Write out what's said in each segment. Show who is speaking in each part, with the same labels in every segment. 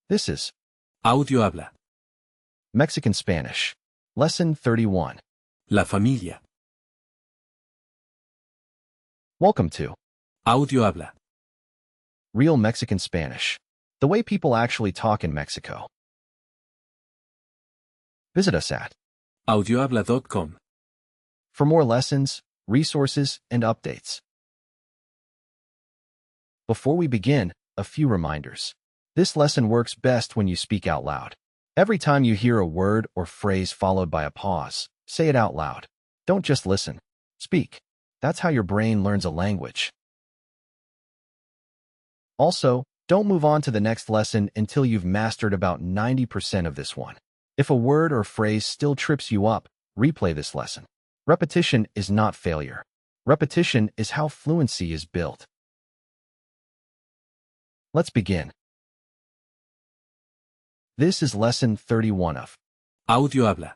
Speaker 1: This is
Speaker 2: AudioHabla.
Speaker 1: Mexican Spanish. Lesson 31.
Speaker 2: La familia.
Speaker 1: Welcome to
Speaker 2: AudioHabla.
Speaker 1: Real Mexican Spanish. The way people actually talk in Mexico. Visit us at
Speaker 2: audiohabla.com.
Speaker 1: for more lessons, resources, and updates. Before we begin, a few reminders. This lesson works best when you speak out loud. Every time you hear a word or phrase followed by a pause, say it out loud. Don't just listen. Speak. That's how your brain learns a language. Also, don't move on to the next lesson until you've mastered about 90% of this one. If a word or phrase still trips you up, replay this lesson. Repetition is not failure. Repetition is how fluency is built. Let's begin. This is lesson 31 of
Speaker 2: AudioHabla.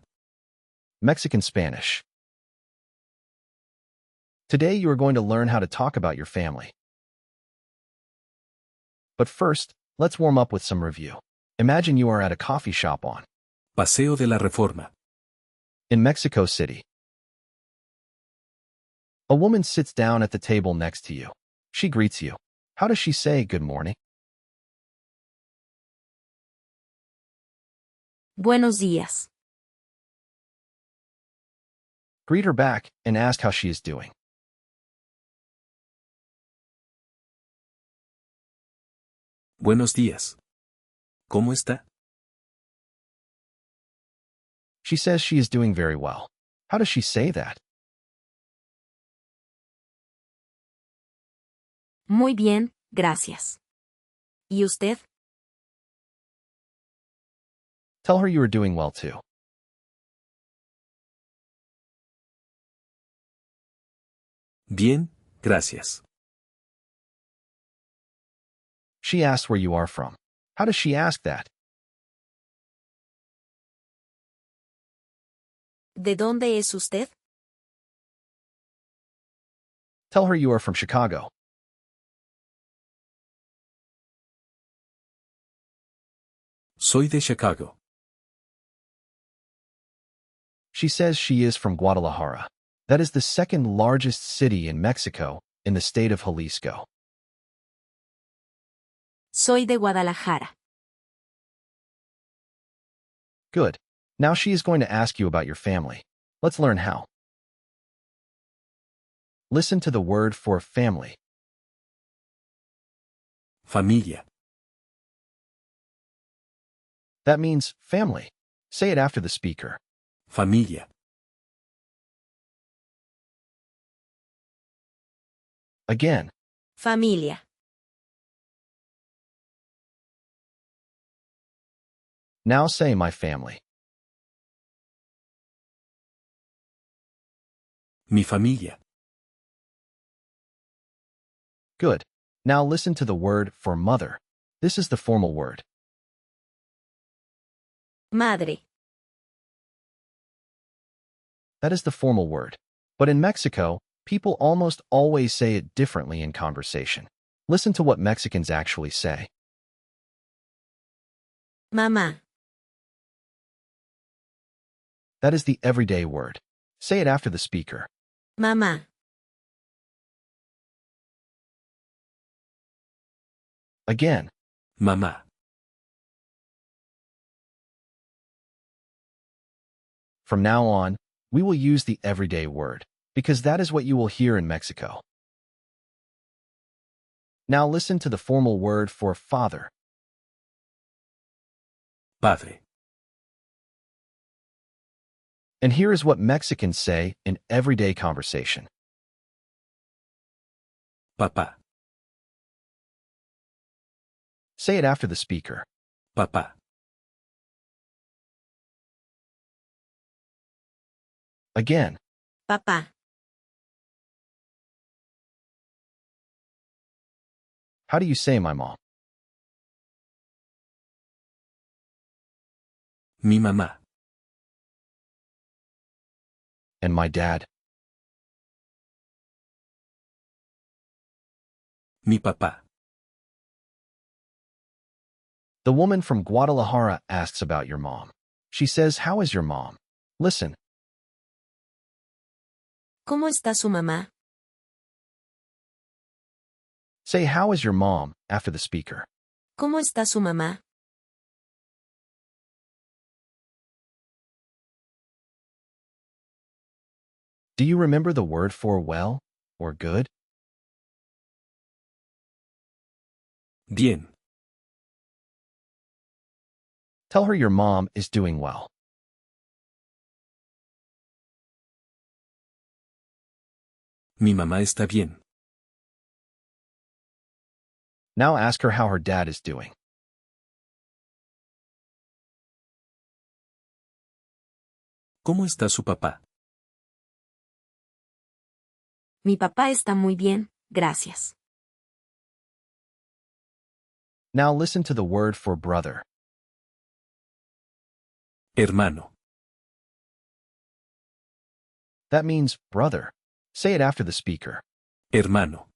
Speaker 1: Mexican Spanish. Today you are going to learn how to talk about your family. But first, let's warm up with some review. Imagine you are at a coffee shop on
Speaker 2: Paseo de la Reforma.
Speaker 1: in Mexico City. A woman sits down at the table next to you. She greets you. How does she say good morning?
Speaker 3: Buenos días.
Speaker 1: Greet her back and ask how she is doing.
Speaker 2: Buenos días. ¿Cómo está?
Speaker 1: She says she is doing very well. How does she say that?
Speaker 3: Muy bien, gracias. ¿Y usted?
Speaker 1: Tell her you are doing well too.
Speaker 2: Bien, gracias.
Speaker 1: She asks where you are from. How does she ask that?
Speaker 3: ¿De dónde es usted?
Speaker 1: Tell her you are from Chicago.
Speaker 2: Soy de Chicago.
Speaker 1: She says she is from Guadalajara. That is the second largest city in Mexico, in the state of Jalisco.
Speaker 3: Soy de Guadalajara.
Speaker 1: Good. Now she is going to ask you about your family. Let's learn how. Listen to the word for family.
Speaker 2: Familia.
Speaker 1: That means family. Say it after the speaker.
Speaker 2: Familia.
Speaker 1: Again.
Speaker 3: Familia.
Speaker 1: Now say my family.
Speaker 2: Mi familia.
Speaker 1: Good. Now listen to the word for mother. This is the formal word.
Speaker 3: Madre.
Speaker 1: That is the formal word. But in Mexico, people almost always say it differently in conversation. Listen to what Mexicans actually say.
Speaker 3: Mamá.
Speaker 1: That is the everyday word. Say it after the speaker.
Speaker 3: Mamá.
Speaker 1: Again.
Speaker 2: Mamá.
Speaker 1: From now on, we will use the everyday word, because that is what you will hear in Mexico. Now listen to the formal word for father.
Speaker 2: Padre.
Speaker 1: And here is what Mexicans say in everyday conversation.
Speaker 2: Papá.
Speaker 1: Say it after the speaker.
Speaker 2: Papá.
Speaker 1: Again.
Speaker 3: Papá.
Speaker 1: How do you say my mom?
Speaker 2: Mi mamá.
Speaker 1: And my dad?
Speaker 2: Mi papá.
Speaker 1: The woman from Guadalajara asks about your mom. She says, "How is your mom?" Listen.
Speaker 3: ¿Cómo está su mamá?
Speaker 1: Say, "How is your mom?" after the speaker.
Speaker 3: ¿Cómo está su mamá?
Speaker 1: Do you remember the word for well or good?
Speaker 2: Bien.
Speaker 1: Tell her your mom is doing well.
Speaker 2: Mi mamá está bien.
Speaker 1: Now ask her how her dad is doing.
Speaker 2: ¿Cómo está su papá?
Speaker 3: Mi papá está muy bien, gracias.
Speaker 1: Now listen to the word for brother.
Speaker 2: Hermano.
Speaker 1: That means brother. Say it after the speaker.
Speaker 2: Hermano.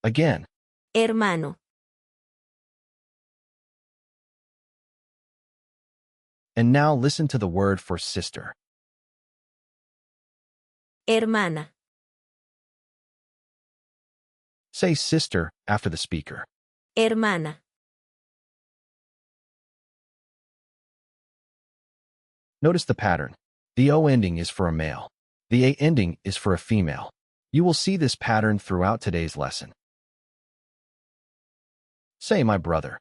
Speaker 1: Again.
Speaker 3: Hermano.
Speaker 1: And now listen to the word for sister.
Speaker 3: Hermana.
Speaker 1: Say sister after the speaker.
Speaker 3: Hermana.
Speaker 1: Notice the pattern. The O ending is for a male. The A ending is for a female. You will see this pattern throughout today's lesson. Say my brother.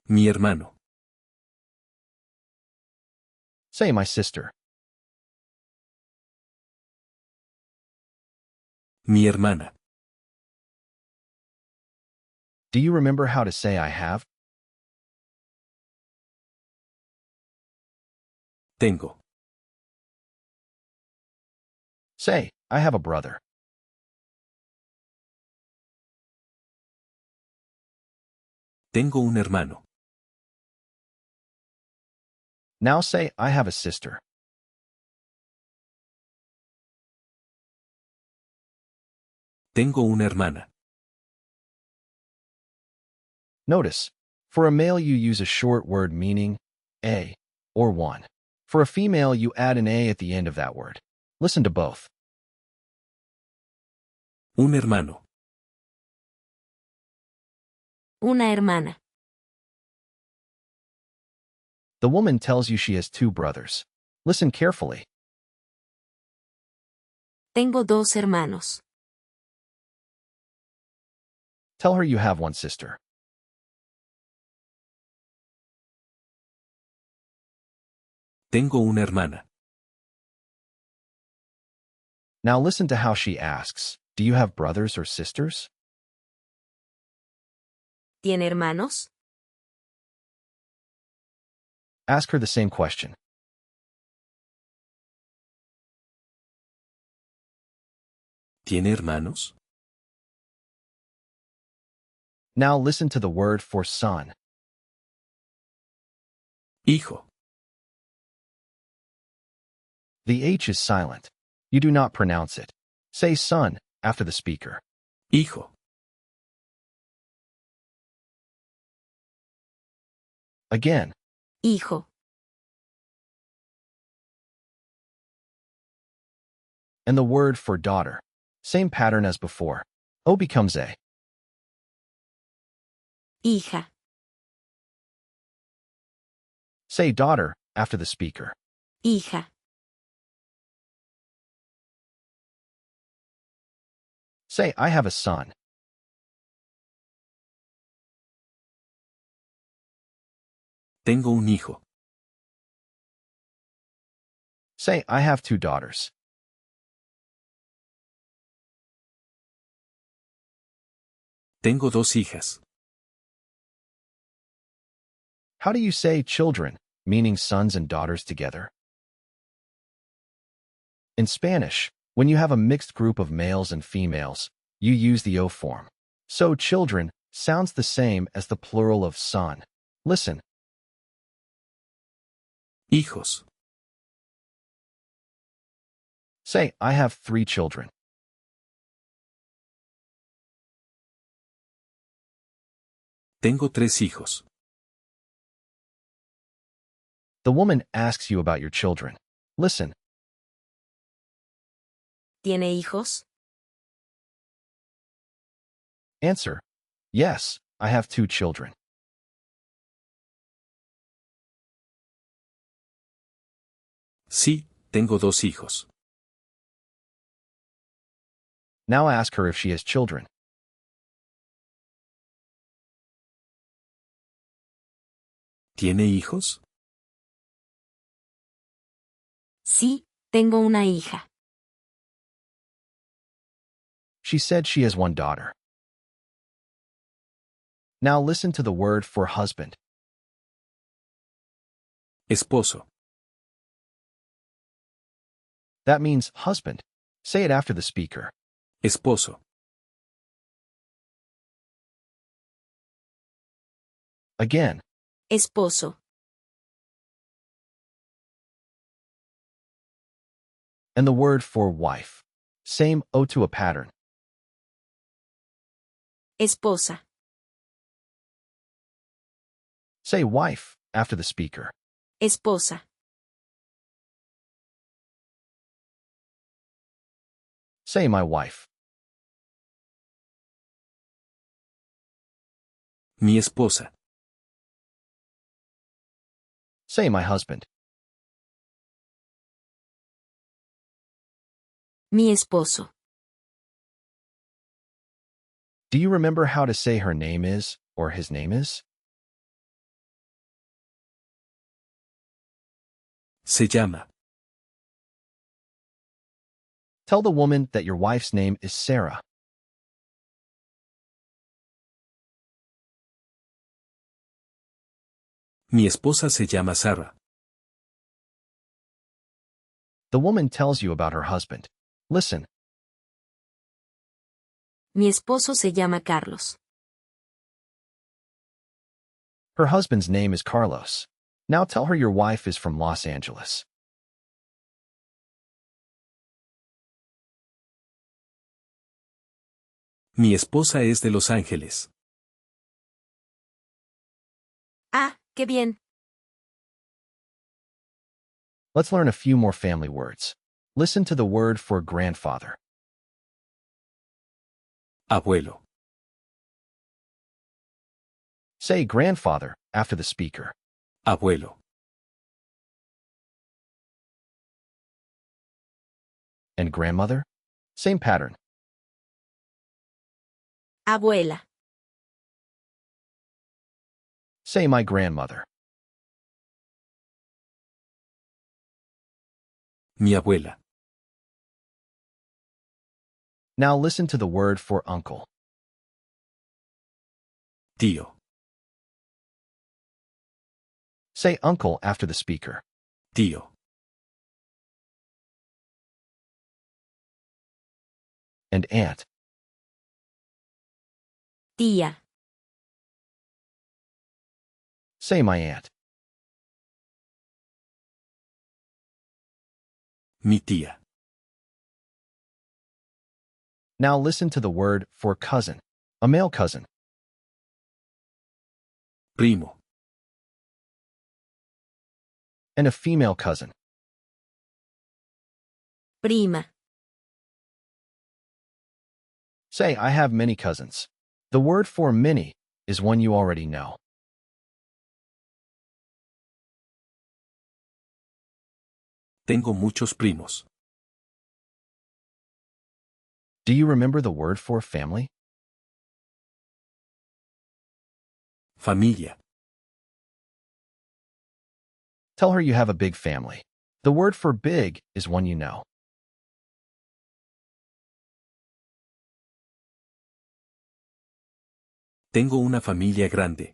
Speaker 2: Mi hermano.
Speaker 1: Say my sister.
Speaker 2: Mi hermana.
Speaker 1: Do you remember how to say I have?
Speaker 2: Tengo.
Speaker 1: Say, I have a brother.
Speaker 2: Tengo un hermano.
Speaker 1: Now say, I have a sister.
Speaker 2: Tengo una hermana.
Speaker 1: Notice, for a male you use a short word meaning a or one. For a female you add an a at the end of that word. Listen to both.
Speaker 2: Un hermano.
Speaker 3: Una hermana.
Speaker 1: The woman tells you she has two brothers. Listen carefully.
Speaker 3: Tengo dos hermanos.
Speaker 1: Tell her you have one sister.
Speaker 2: Tengo una hermana.
Speaker 1: Now listen to how she asks, do you have brothers or sisters?
Speaker 3: ¿Tiene hermanos?
Speaker 1: Ask her the same question.
Speaker 2: ¿Tiene hermanos?
Speaker 1: Now listen to the word for son.
Speaker 2: Hijo.
Speaker 1: The H is silent. You do not pronounce it. Say son after the speaker.
Speaker 2: Hijo.
Speaker 1: Again.
Speaker 3: Hijo.
Speaker 1: And the word for daughter. Same pattern as before. O becomes A.
Speaker 3: Hija.
Speaker 1: Say daughter after the speaker.
Speaker 3: Hija.
Speaker 1: Say I have a son.
Speaker 2: Tengo un hijo.
Speaker 1: Say I have two daughters.
Speaker 2: Tengo dos hijas.
Speaker 1: How do you say children, meaning sons and daughters together? In Spanish, when you have a mixed group of males and females, you use the O form. So children sounds the same as the plural of son. Listen.
Speaker 2: Hijos.
Speaker 1: Say, I have 3 children.
Speaker 2: Tengo 3 hijos.
Speaker 1: The woman asks you about your children. Listen.
Speaker 3: ¿Tiene hijos?
Speaker 1: Answer. Yes, I have 2 children.
Speaker 2: Sí, tengo 2 hijos.
Speaker 1: Now ask her if she has children.
Speaker 2: ¿Tiene hijos?
Speaker 3: Sí, tengo una hija.
Speaker 1: She said she has 1 daughter. Now listen to the word for husband.
Speaker 2: Esposo.
Speaker 1: That means husband. Say it after the speaker.
Speaker 2: Esposo.
Speaker 1: Again.
Speaker 3: Esposo.
Speaker 1: And the word for wife. Same O to a pattern.
Speaker 3: Esposa.
Speaker 1: Say wife after the speaker.
Speaker 3: Esposa.
Speaker 1: Say my wife.
Speaker 2: Mi esposa.
Speaker 1: Say my husband.
Speaker 3: Mi esposo.
Speaker 1: Do you remember how to say her name is or his name is?
Speaker 2: Se llama.
Speaker 1: Tell the woman that your wife's name is Sarah.
Speaker 2: Mi esposa se llama Sara.
Speaker 1: The woman tells you about her husband. Listen.
Speaker 3: Mi esposo se llama Carlos.
Speaker 1: Her husband's name is Carlos. Now tell her your wife is from Los Angeles.
Speaker 2: Mi esposa es de Los Ángeles.
Speaker 3: Ah, qué bien.
Speaker 1: Let's learn a few more family words. Listen to the word for grandfather.
Speaker 2: Abuelo.
Speaker 1: Say grandfather after the speaker.
Speaker 2: Abuelo.
Speaker 1: And grandmother? Same pattern.
Speaker 3: Abuela.
Speaker 1: Say my grandmother.
Speaker 2: Mi abuela.
Speaker 1: Now listen to the word for uncle.
Speaker 2: Tío.
Speaker 1: Say uncle after the speaker.
Speaker 2: Tío.
Speaker 1: And aunt.
Speaker 3: Tía.
Speaker 1: Say my aunt.
Speaker 2: Mi tía.
Speaker 1: Now listen to the word for cousin. A male cousin.
Speaker 2: Primo.
Speaker 1: And a female cousin.
Speaker 3: Prima.
Speaker 1: Say, I have many cousins. The word for many is one you already know.
Speaker 2: Tengo muchos primos.
Speaker 1: Do you remember the word for family?
Speaker 2: Familia.
Speaker 1: Tell her you have a big family. The word for big is one you know.
Speaker 2: Tengo una familia grande.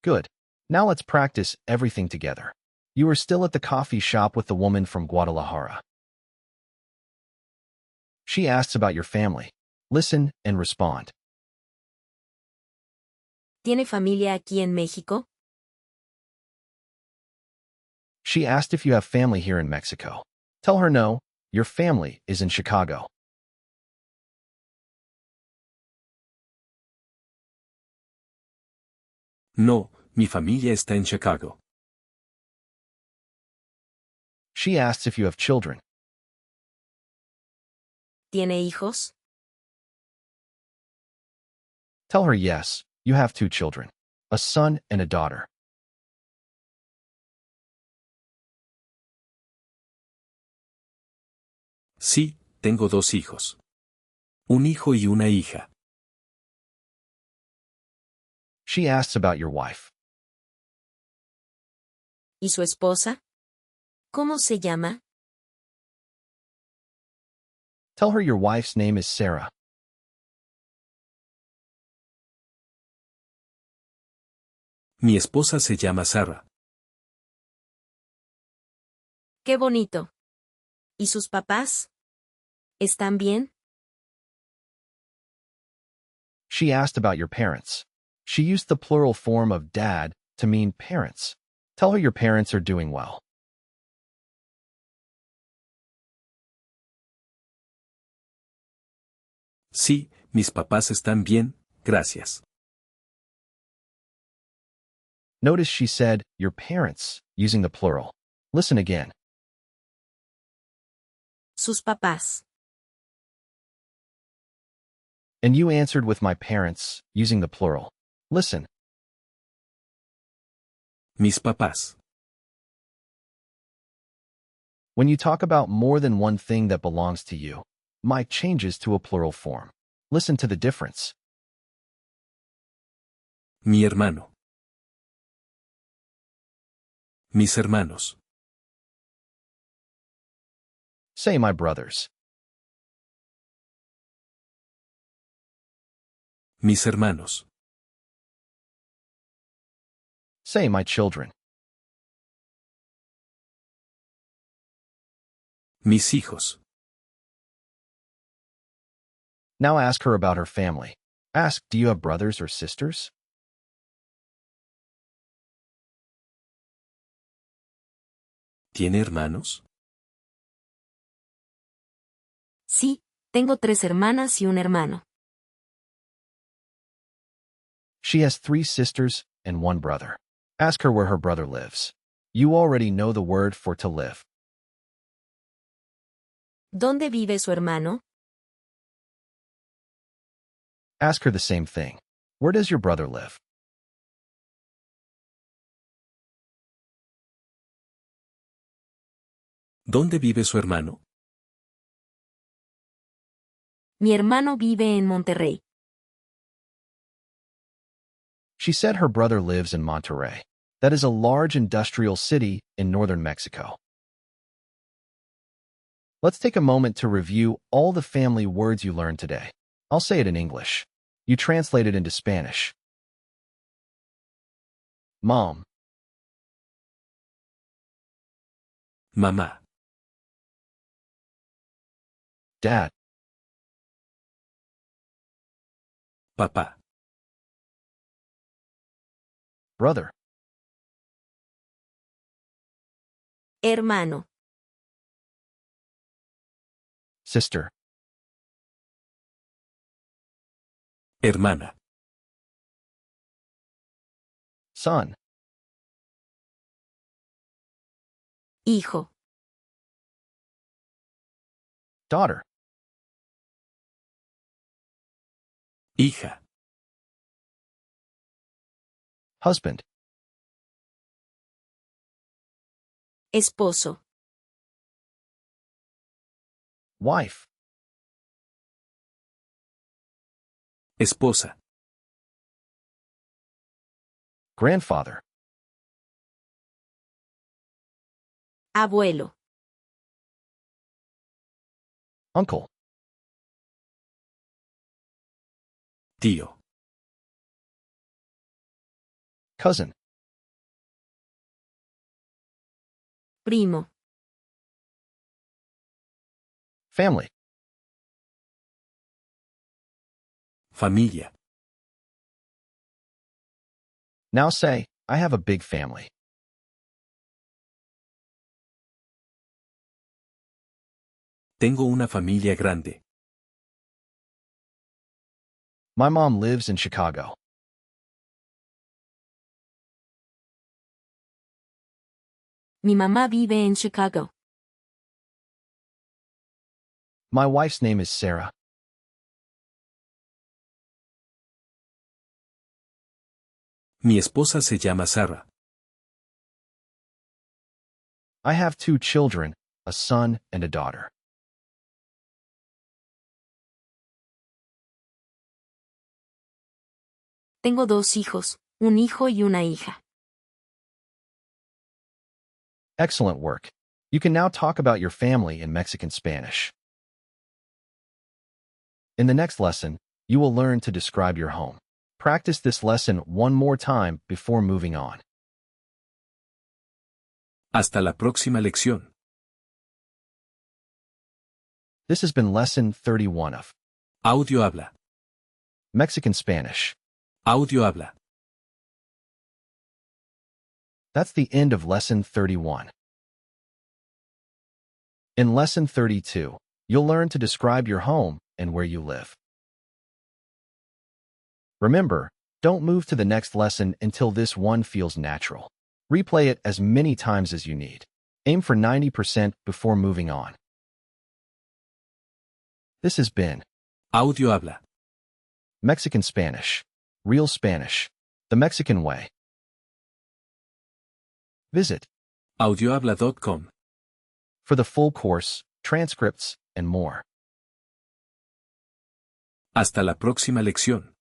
Speaker 1: Good. Now let's practice everything together. You are still at the coffee shop with the woman from Guadalajara. She asks about your family. Listen and respond.
Speaker 3: ¿Tiene familia aquí en México?
Speaker 1: She asked if you have family here in Mexico. Tell her no, your family is in Chicago.
Speaker 2: No, mi familia está en Chicago.
Speaker 1: She asks if you have children.
Speaker 3: ¿Tiene hijos?
Speaker 1: Tell her yes, you have 2 children, a son and a daughter.
Speaker 2: Sí, tengo 2 hijos. Un hijo y una hija.
Speaker 1: She asks about your wife.
Speaker 3: ¿Y su esposa? ¿Cómo se llama?
Speaker 1: Tell her your wife's name is Sarah.
Speaker 2: Mi esposa se llama Sara.
Speaker 3: ¡Qué bonito! ¿Y sus papás? ¿Están bien?
Speaker 1: She asked about your parents. She used the plural form of dad to mean parents. Tell her your parents are doing well.
Speaker 2: Sí, mis papás están bien, gracias.
Speaker 1: Notice she said your parents, using the plural. Listen again.
Speaker 3: Sus papás.
Speaker 1: And you answered with my parents, using the plural. Listen.
Speaker 2: Mis papás.
Speaker 1: When you talk about more than one thing that belongs to you, my changes to a plural form. Listen to the difference.
Speaker 2: Mi hermano. Mis hermanos.
Speaker 1: Say my brothers.
Speaker 2: Mis hermanos.
Speaker 1: Say my children.
Speaker 2: Mis hijos.
Speaker 1: Now ask her about her family. Ask, do you have brothers or sisters?
Speaker 2: ¿Tiene hermanos?
Speaker 3: Sí, tengo 3 hermanas y un hermano.
Speaker 1: She has 3 sisters and 1 brother. Ask her where her brother lives. You already know the word for to live.
Speaker 3: ¿Dónde vive su hermano?
Speaker 1: Ask her the same thing. Where does your brother live?
Speaker 2: ¿Dónde vive su hermano?
Speaker 3: Mi hermano vive en Monterrey.
Speaker 1: She said her brother lives in Monterrey. That is a large industrial city in northern Mexico. Let's take a moment to review all the family words you learned today. I'll say it in English. You translate it into Spanish. Mom,
Speaker 2: Mamá.
Speaker 1: Dad,
Speaker 2: Papá.
Speaker 1: brother,
Speaker 3: Hermano.
Speaker 1: sister,
Speaker 2: Hermana.
Speaker 1: son,
Speaker 3: Hijo.
Speaker 1: daughter,
Speaker 2: Hija.
Speaker 1: husband,
Speaker 3: Esposo.
Speaker 1: wife,
Speaker 2: Esposa.
Speaker 1: grandfather,
Speaker 3: Abuelo.
Speaker 1: uncle,
Speaker 2: Tío.
Speaker 1: cousin,
Speaker 3: Primo.
Speaker 1: family.
Speaker 2: Familia.
Speaker 1: Now say, I have a big family.
Speaker 2: Tengo una familia grande.
Speaker 1: My mom lives in Chicago.
Speaker 3: Mi mamá vive en Chicago.
Speaker 1: My wife's name is Sarah.
Speaker 2: Mi esposa se llama Sara.
Speaker 1: I have 2 children, a son and a daughter.
Speaker 3: Tengo 2 hijos, un hijo y una hija.
Speaker 1: Excellent work. You can now talk about your family in Mexican Spanish. In the next lesson, you will learn to describe your home. Practice this lesson one more time before moving on.
Speaker 2: Hasta la próxima lección.
Speaker 1: This has been Lesson 31 of
Speaker 2: AudioHabla.
Speaker 1: Mexican Spanish.
Speaker 2: AudioHabla.
Speaker 1: That's the end of Lesson 31. In Lesson 32, you'll learn to describe your home and where you live. Remember, don't move to the next lesson until this one feels natural. Replay it as many times as you need. Aim for 90% before moving on. This has been
Speaker 2: AudioHabla.
Speaker 1: Mexican Spanish. Real Spanish. The Mexican way. Visit
Speaker 2: audiohabla.com.
Speaker 1: for the full course, transcripts, and more.
Speaker 2: Hasta la próxima lección.